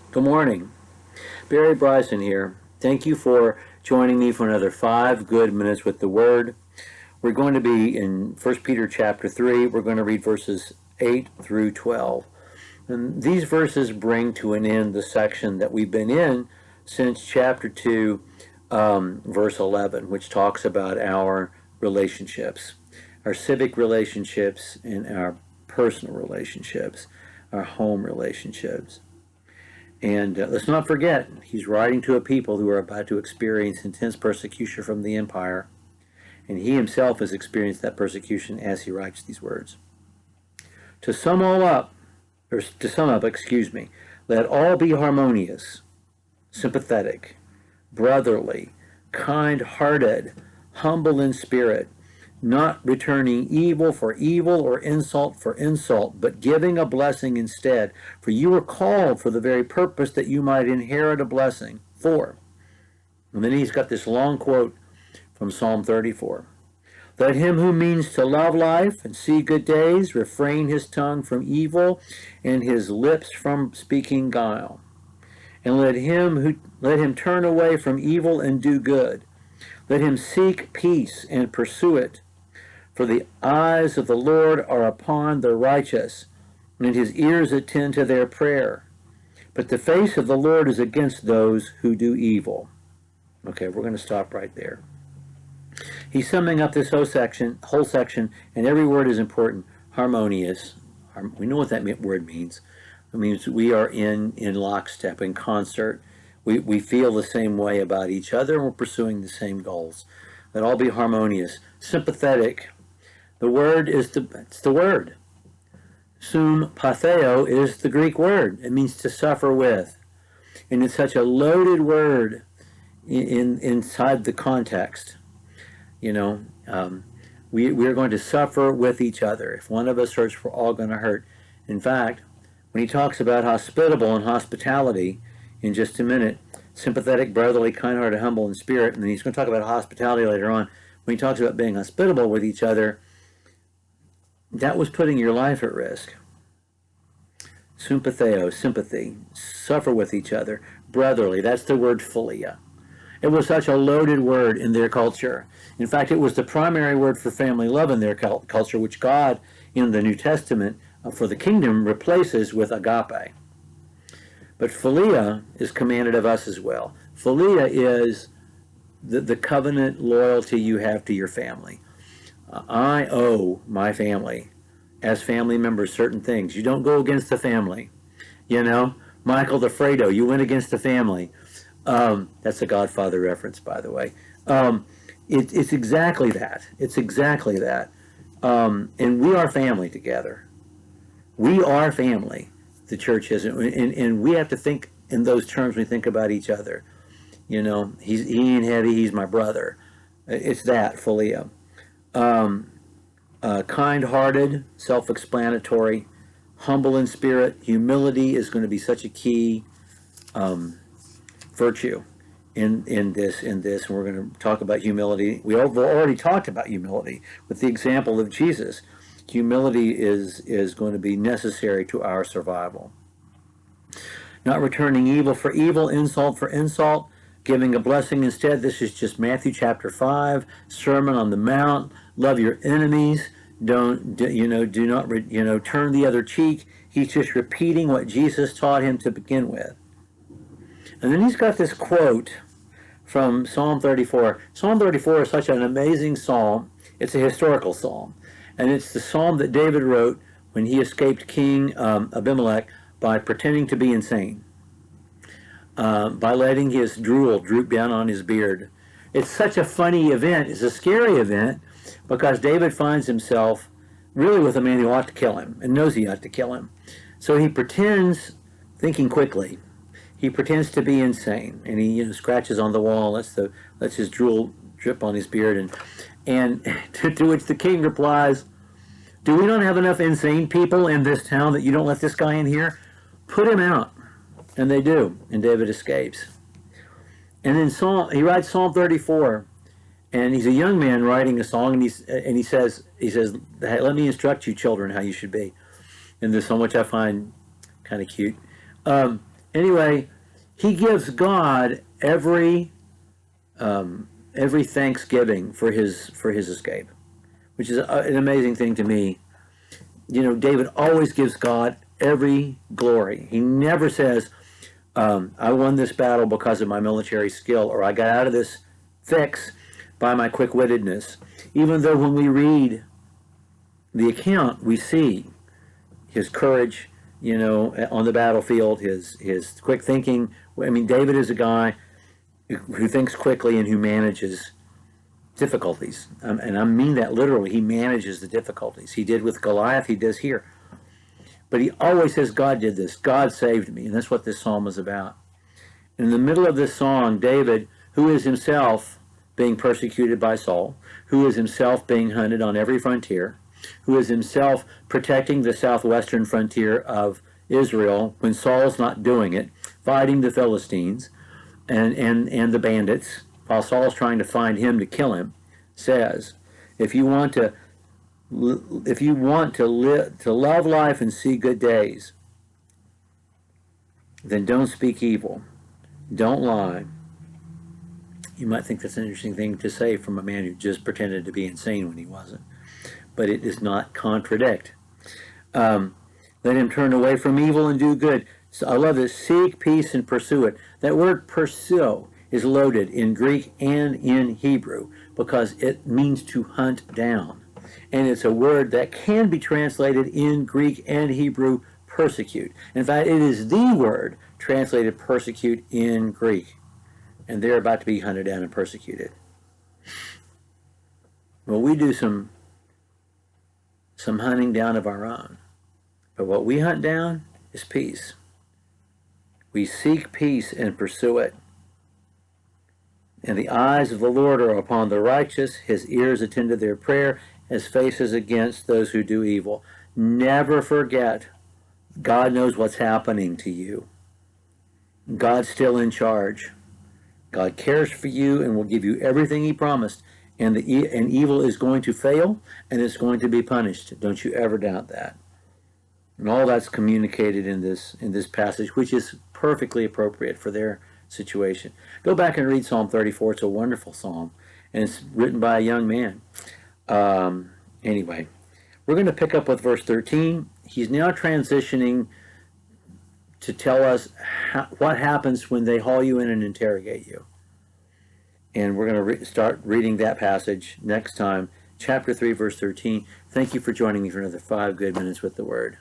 Good morning. Barry Bryson here. Thank you for joining me for another 5 good minutes with the Word. We're going to be in 1 Peter chapter 3. We're going to read verses 8 through 12. And these verses bring to an end the section that we've been in since chapter 2, verse 11, which talks about our relationships, our civic relationships and our personal relationships, our home relationships. And let's not forget, he's writing to a people who are about to experience intense persecution from the empire, and he himself has experienced that persecution as he writes these words. To sum up, let all be harmonious, sympathetic, brotherly, kind-hearted, humble in spirit, not returning evil for evil or insult for insult, but giving a blessing instead. For you were called for the very purpose that you might inherit a blessing. And then he's got this long quote from Psalm 34. Let him who means to love life and see good days refrain his tongue from evil and his lips from speaking guile. And let him turn away from evil and do good. Let him seek peace and pursue it. For the eyes of the Lord are upon the righteous, and his ears attend to their prayer. But the face of the Lord is against those who do evil. Okay, we're going to stop right there. He's summing up this whole section, and every word is important. Harmonious. We know what that word means. It means we are in lockstep, in concert. We feel the same way about each other, and we're pursuing the same goals. Let all be harmonious. Sympathetic. The word is the word. Sympatheo is the Greek word. It means to suffer with. And it's such a loaded word inside the context. You know, we're going to suffer with each other. If one of us hurts, we're all going to hurt. In fact, when he talks about hospitable and hospitality in just a minute, sympathetic, brotherly, kind-hearted, humble in spirit, and then he's going to talk about hospitality later on. When he talks about being hospitable with each other, that was putting your life at risk. Sympatheo, sympathy, suffer with each other. Brotherly, that's the word philia. It was such a loaded word in their culture. In fact, it was the primary word for family love in their culture, which God in the New Testament for the kingdom replaces with agape. But philia is commanded of us as well. Philia is the covenant loyalty you have to your family. I owe my family, as family members, certain things. You don't go against the family. You know, Michael the Fredo, you went against the family. That's a Godfather reference, by the way. It's exactly that. It's exactly that. And we are family together. We are family, the church is. And we have to think in those terms when we think about each other. You know, he ain't heavy, he's my brother. It's that, philia. Kind-hearted, self-explanatory, humble in spirit. Humility is going to be such a key virtue in this, and we're going to talk about humility. We've already talked about humility with the example of Jesus. Humility is going to be necessary to our survival. Not returning evil for evil, insult for insult, giving a blessing instead. This is just Matthew chapter 5, Sermon on the Mount. Love your enemies. Do not turn the other cheek. He's just repeating what Jesus taught him to begin with. And then he's got this quote from Psalm 34. Psalm 34 is such an amazing psalm. It's a historical psalm. And it's the psalm that David wrote when he escaped King Abimelech by pretending to be insane, by letting his drool droop down on his beard. It's such a funny event. It's a scary event because David finds himself really with a man who ought to kill him and knows he ought to kill him. So he pretends, thinking quickly, he pretends to be insane, and he scratches on the wall, lets his drool drip on his beard, and to which the king replies, "Do we not have enough insane people in this town that you don't let this guy in here? Put him out." And they do, and David escapes. And then he writes Psalm 34, and he's a young man writing a song, and he says, "Hey, let me instruct you, children, how you should be." In this song, which I find kind of cute. Anyway, he gives God every thanksgiving for his escape, which is an amazing thing to me. You know, David always gives God every glory. He never says, I won this battle because of my military skill, or I got out of this fix by my quick-wittedness. Even though when we read the account, we see his courage, you know, on the battlefield, his quick thinking. I mean, David is a guy who thinks quickly and who manages difficulties. And I mean that literally. He manages the difficulties. He did with Goliath, he does here. But he always says, God did this. God saved me. And that's what this psalm is about. In the middle of this song, David, who is himself being persecuted by Saul, who is himself being hunted on every frontier, who is himself protecting the southwestern frontier of Israel when Saul's not doing it, fighting the Philistines and the bandits, while Saul's trying to find him to kill him, says, if you want to love life and see good days, then don't speak evil, don't lie. You might think that's an interesting thing to say from a man who just pretended to be insane when he wasn't, but it does not contradict. Let him turn away from evil and do good. So I love this. Seek peace and pursue it. That word pursue is loaded in Greek and in Hebrew because it means to hunt down. And it's a word that can be translated in Greek and Hebrew, persecute. In fact, it is the word translated persecute in Greek. And they're about to be hunted down and persecuted. Well, we do some hunting down of our own. But what we hunt down is peace. We seek peace and pursue it. And the eyes of the Lord are upon the righteous. His ears attend to their prayer. His face is against those who do evil. Never forget, God knows what's happening to you. God's still in charge. God cares for you and will give you everything he promised. And evil is going to fail and it's going to be punished. Don't you ever doubt that. And all that's communicated in this passage, which is perfectly appropriate for their situation. Go back and read Psalm 34. It's a wonderful psalm, and it's written by a young man. Anyway, we're going to pick up with verse 13. He's now transitioning to tell us what happens when they haul you in and interrogate you. And we're going to start reading that passage next time, chapter 3, verse 13. Thank you for joining me for another 5 good minutes with the Word.